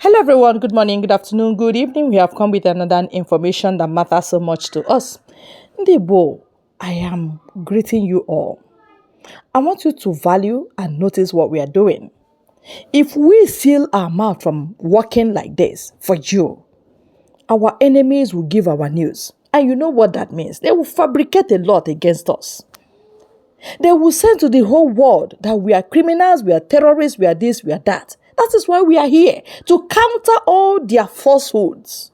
Hello everyone, good morning, good afternoon, good evening. We have come with another information that matters so much to us. Igbo, I am greeting you all. I want you to value and notice what we are doing. If we seal our mouth from working like this for you, our enemies will give our news. And you know what that means? They will fabricate a lot against us. They will say to the whole world that we are criminals, we are terrorists, we are this, we are that. That is why we are here, to counter all their falsehoods.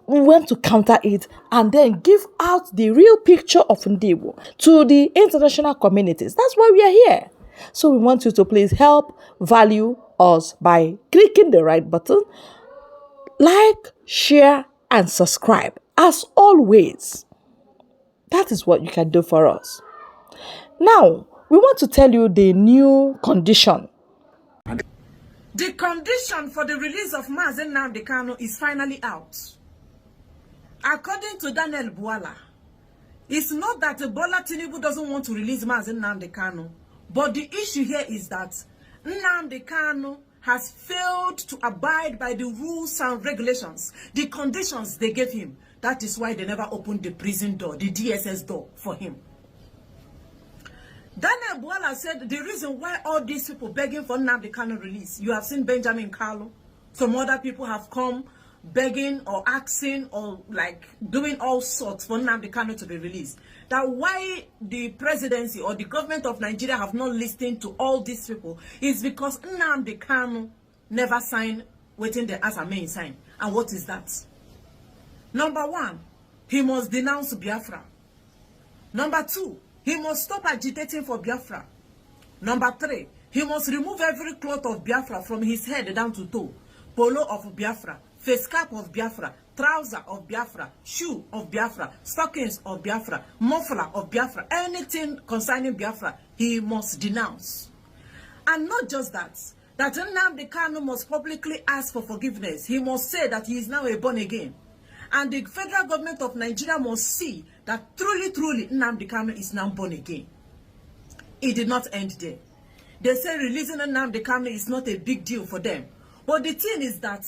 We want to counter it and then give out the real picture of Nnamdi to the international communities. That's why we are here. So we want you to please help value us by clicking the right button, like, share, and subscribe. As always, that is what you can do for us. Now, we want to tell you the new condition. The condition for the release of Nnamdi is finally out. According to Daniel Buala, it's not that Bola Tinubu doesn't want to release Nnamdi, but the issue here is that Nnamdi has failed to abide by the rules and regulations, the conditions they gave him. That is why they never opened the prison door, the DSS door for him. Daniel Buala said the reason why all these people begging for Nnamdi release, you have seen Benjamin Carlo, some other people have come begging or asking or like doing all sorts for Nnamdi to be released. That why the presidency or the government of Nigeria have not listened to all these people is because Nnamdi never signed waiting there as a main sign. And what is that? Number one, he must denounce Biafra. Number two, he must stop agitating for Biafra. Number three, he must remove every cloth of Biafra from his head down to toe. Polo of Biafra, face cap of Biafra, trouser of Biafra, shoe of Biafra, stockings of Biafra, muffler of Biafra, anything concerning Biafra, he must denounce. And not just that, that Nnamdi must publicly ask for forgiveness. He must say that he is now a born again. And the federal government of Nigeria must see that truly Nnamdi is now born again. It did not end there. They say releasing Nnamdi is not a big deal for them. But the thing is that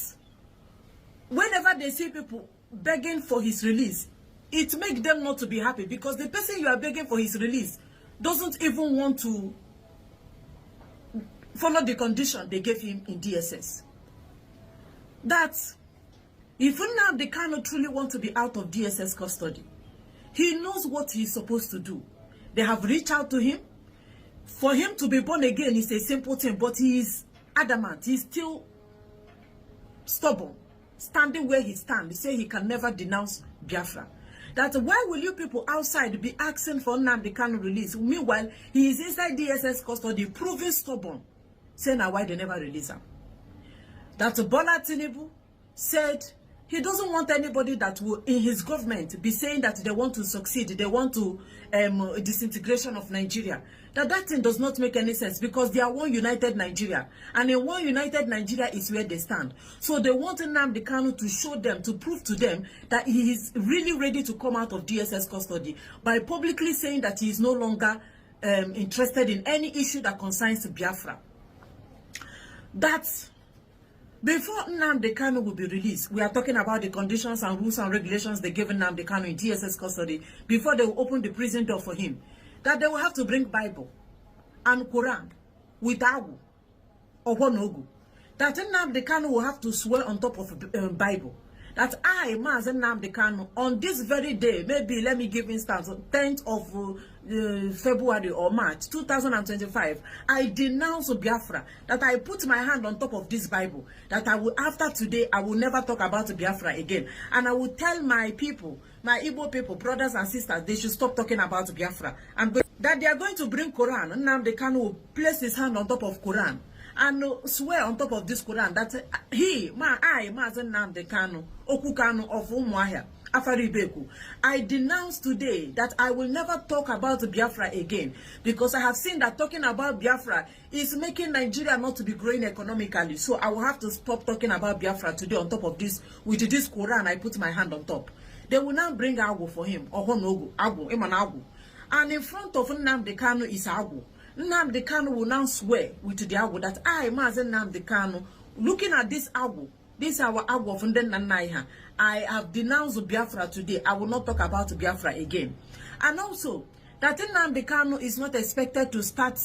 whenever they see people begging for his release, it makes them not to be happy, because the person you are begging for his release doesn't even want to follow the condition they gave him in DSS. That if Nnamdi truly wants to be out of DSS custody, he knows what he's supposed to do. They have reached out to him. For him to be born again is a simple thing, but he is adamant. He's still stubborn, standing where he stands. He say he can never denounce Biafra. That why will you people outside be asking for Nnamdi release? Meanwhile, he is inside DSS custody, proving stubborn, saying why they never release him. That Bola Tinubu said he doesn't want anybody that will, in his government, be saying that they want to succeed, they want to disintegration of Nigeria. That thing does not make any sense, because they are one united Nigeria. And in one united Nigeria is where they stand. So they want Nnamdi to show them, to prove to them that he is really ready to come out of DSS custody by publicly saying that he is no longer interested in any issue that concerns Biafra. That's before Nnamdi will be released. We are talking about the conditions and rules and regulations they gave Nnamdi in DSS custody before they will open the prison door for him. That they will have to bring Bible and Quran with Agu or Honogu. That Nnamdi will have to swear on top of Bible. That I, Nnamdi on this very day, maybe let me give instance, 10th of February or March 2025, I denounce Biafra. That I put my hand on top of this Bible. That I will, after today, I will never talk about Biafra again. And I will tell my people, my Igbo people, brothers and sisters, they should stop talking about Biafra. That they are going to bring Quran. Nnamdi will place his hand on top of Quran and swear on top of this Quran that Nnamdi Okukanu of Umuahia, Afaribeku, I denounce today that I will never talk about Biafra again, because I have seen that talking about Biafra is making Nigeria not to be growing economically. So I will have to stop talking about Biafra today on top of this. With this Quran, I put my hand on top. They will now bring Agu for him, or Honogu, Agu, Iman Agu. And in front of Nnamdi is Agu. Nnamdi will now swear with the Agu that I, Nnamdi looking at this our Agwo from den Nanaiha, I have denounced Biafra today. I will not talk about Biafra again. And also, that Nnamdi Kanu is not expected to start,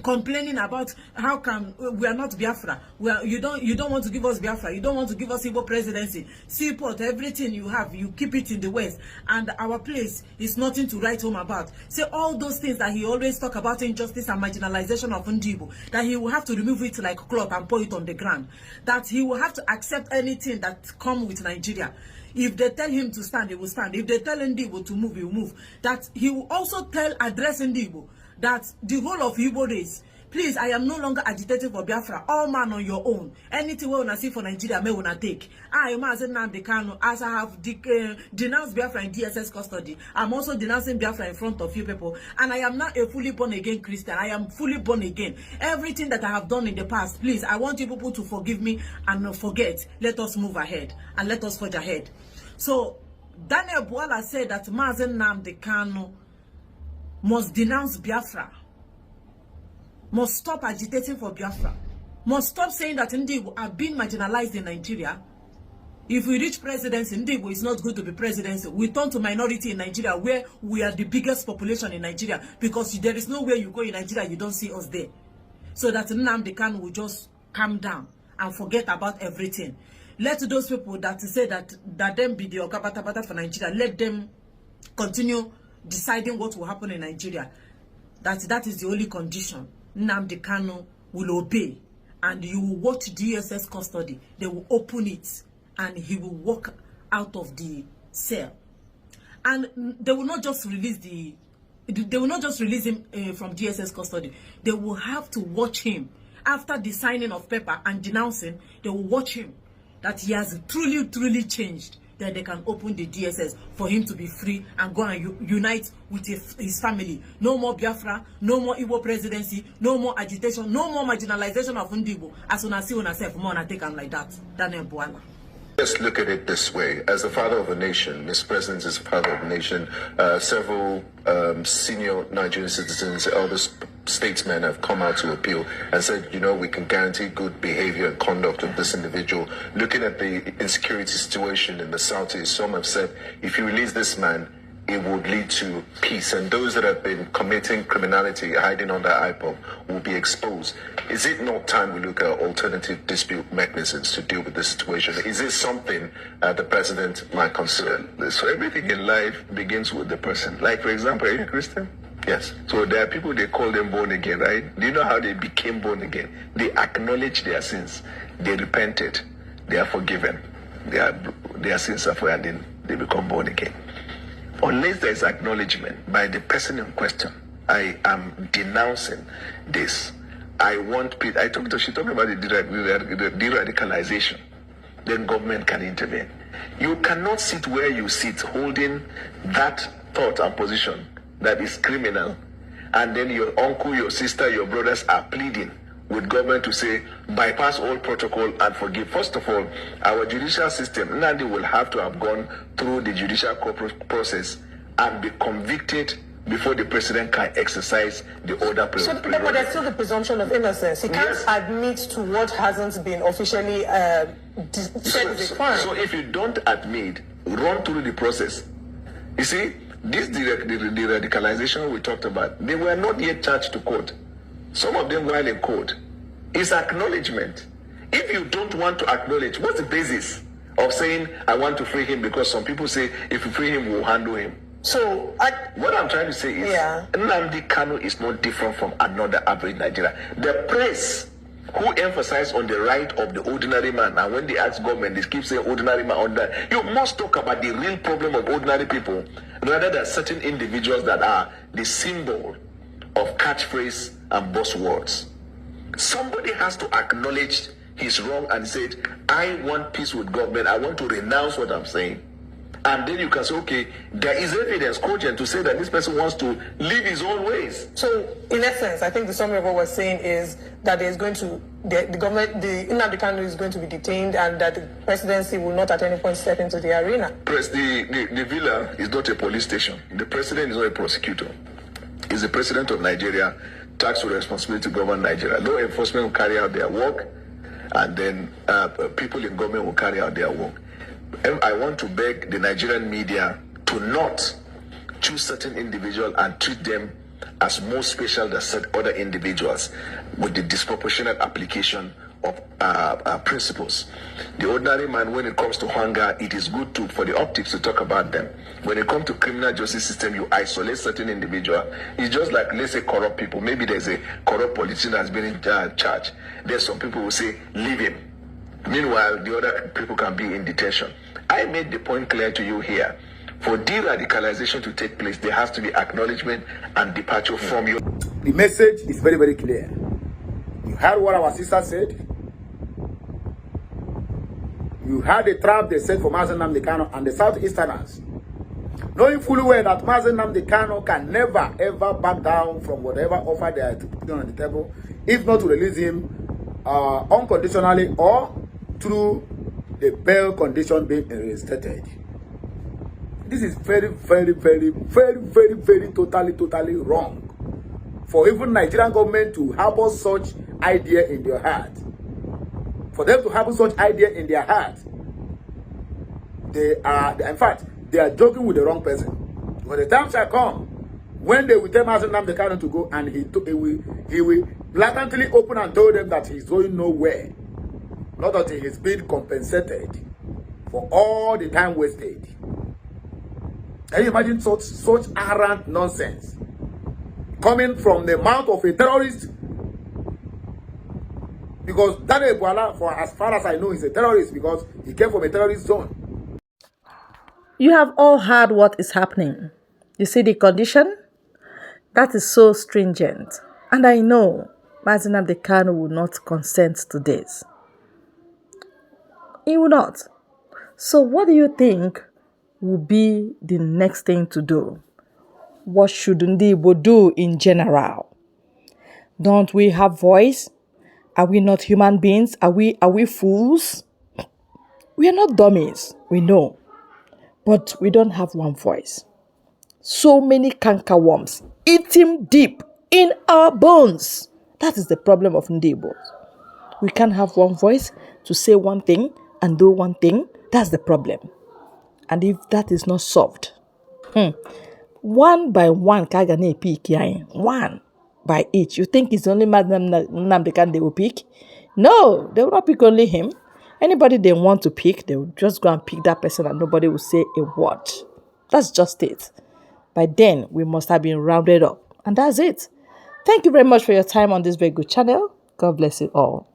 complaining about how come we are not Biafra. You don't want to give us Biafra. You don't want to give us Igbo presidency. Seaport, everything you have, you keep it in the West, and our place is nothing to write home about. Say all those things that he always talk about, injustice and marginalization of Igbo, that he will have to remove it like cloth and pour it on the ground. That he will have to accept anything that come with Nigeria. If they tell him to stand, he will stand. If they tell Igbo to move, he will move. That he will also address Igbo that the whole of Igbo race, please, I am no longer agitating for Biafra. All man on your own. Anything we wanna see for Nigeria, may wanna take. I am as Nnamdi Kanu, as I have denounced Biafra in DSS custody. I'm also denouncing Biafra in front of you people. And I am not a fully born again Christian. I am fully born again. Everything that I have done in the past, please, I want you people to forgive me and not forget. Let us move ahead and let us forge ahead. So Daniel Bwala said that Mazen Nnamdi Kanu must denounce Biafra, must stop agitating for Biafra, must stop saying that Igbo are being marginalized in Nigeria. If we reach presidency, Igbo is not good to be presidency. We turn to minority in Nigeria, where we are the biggest population in Nigeria, because there is nowhere you go in Nigeria you don't see us there. So that Nnamdi Kanu will just calm down and forget about everything. Let those people that say that them be the Okabatabata for Nigeria, let them continue deciding what will happen in Nigeria. That is the only condition. Nnamdi Kanu will obey, and you will watch DSS custody. They will open it, and he will walk out of the cell. And they will not just release him from DSS custody. They will have to watch him after the signing of paper and denouncing. They will watch him that he has truly changed. Then they can open the DSS for him to be free and go and unite with his family. No more Biafra, no more Igbo presidency, no more agitation, no more marginalization of Igbo. As soon as you want to say, more take him like that. Daniel Bwala. Just look at it this way. As the father of a nation, Mr. President is the father of a nation. Several senior Nigerian citizens, elder statesmen have come out to appeal and said, we can guarantee good behavior and conduct of this individual. Looking at the insecurity situation in the Southeast, some have said, if you release this man, it would lead to peace. And those that have been committing criminality, hiding under IPOB, will be exposed. Is it not time we look at alternative dispute mechanisms to deal with this situation? Is this something the president might consider? So everything in life begins with the person. Like, for example, are you a Christian? Yes. So there are people, they call them born again, right? Do you know how they became born again? They acknowledge their sins. They repented. They are forgiven. Their sins are forgiven, and then they become born again. Unless there is acknowledgement by the person in question, I am denouncing this. She talked about the de-radicalization. Then government can intervene. You cannot sit where you sit holding that thought and position that is criminal, and then your uncle, your sister, your brothers are pleading with government to say, bypass all protocol and forgive. First of all, our judicial system, Nnamdi will have to have gone through the judicial process and be convicted before the president can exercise the order. So, but there's still the presumption of innocence. He can't admit to what hasn't been officially said is a crime. So if you don't admit, run through the process. You see, this the radicalization we talked about, they were not yet charged to court. Some of them while in court. It's acknowledgement. If you don't want to acknowledge, what's the basis of saying, I want to free him? Because some people say, if you free him, we'll handle him. So, what I'm trying to say is, Nnamdi Kanu is not different from another average Nigerian. The press, who emphasize on the right of the ordinary man, and when they ask government, they keep saying ordinary man, ordinary. You must talk about the real problem of ordinary people, rather than certain individuals that are the symbol of catchphrase and buzzwords. Somebody has to acknowledge his wrong and say, I want peace with government. I want to renounce what I'm saying. And then you can say, okay, there is evidence cogent to say that this person wants to live his own ways. So, in essence, I think the summary of what we're saying is that there's going to, the government, the Nnamdi Kanu is going to be detained, and that the presidency will not at any point step into the arena. The villa is not a police station. The president is not a prosecutor. He's the president of Nigeria. tasked with responsibility to govern Nigeria. Law enforcement will carry out their work, and then people in government will carry out their work. And I want to beg the Nigerian media to not choose certain individuals and treat them as more special than other individuals with the disproportionate application of principles. The ordinary man, when it comes to hunger, it is good for the optics to talk about them. When it comes to criminal justice system, you isolate certain individual. It's just like, let's say, corrupt people. Maybe there's a corrupt politician that's been in charge. There's some people who say, leave him. Meanwhile, the other people can be in detention. I made the point clear to you here. For de-radicalization to take place, there has to be acknowledgement and departure from you. The message is very, very clear. You heard what our sister said. You heard the trap they set for Mazen Nnamdi Kanu and the Southeasterners, knowing fully well that Mazen Nnamdi Kanu can never ever back down from whatever offer they are to put on the table, if not to release him unconditionally or through the bail condition being reinstated. This is very, very, very, very, very, very totally wrong for even Nigerian government to harbor such idea in their heart. For them to have such idea in their heart, in fact, they are joking with the wrong person. When the time shall come, when they will tell Mazen Nnamdi Kanu to go, and he will blatantly open and tell them that he's going nowhere, not that he is being compensated for all the time wasted. Can you imagine such arrant nonsense coming from the mouth of a terrorist? Because Daniel Bwala, for as far as I know, is a terrorist because he came from a terrorist zone. You have all heard what is happening. You see the condition? That is so stringent. And I know Mazen Nnamdi Kanu will not consent to this. He will not. So what do you think will be the next thing to do? What should Ndi Igbo do in general? Don't we have voice? Are we not human beings? Are we fools? We are not dummies, we know. But we don't have one voice. So many cankerworms eating deep in our bones. That is the problem of Ndi Igbo. We can't have one voice to say one thing and do one thing. That's the problem. And if that is not solved, one by one, one by each. You think it's only Nnamdi Kanu they will pick? No, they will not pick only him. Anybody they want to pick, they will just go and pick that person and nobody will say a word. That's just it. By then, we must have been rounded up. And that's it. Thank you very much for your time on this very good channel. God bless you all.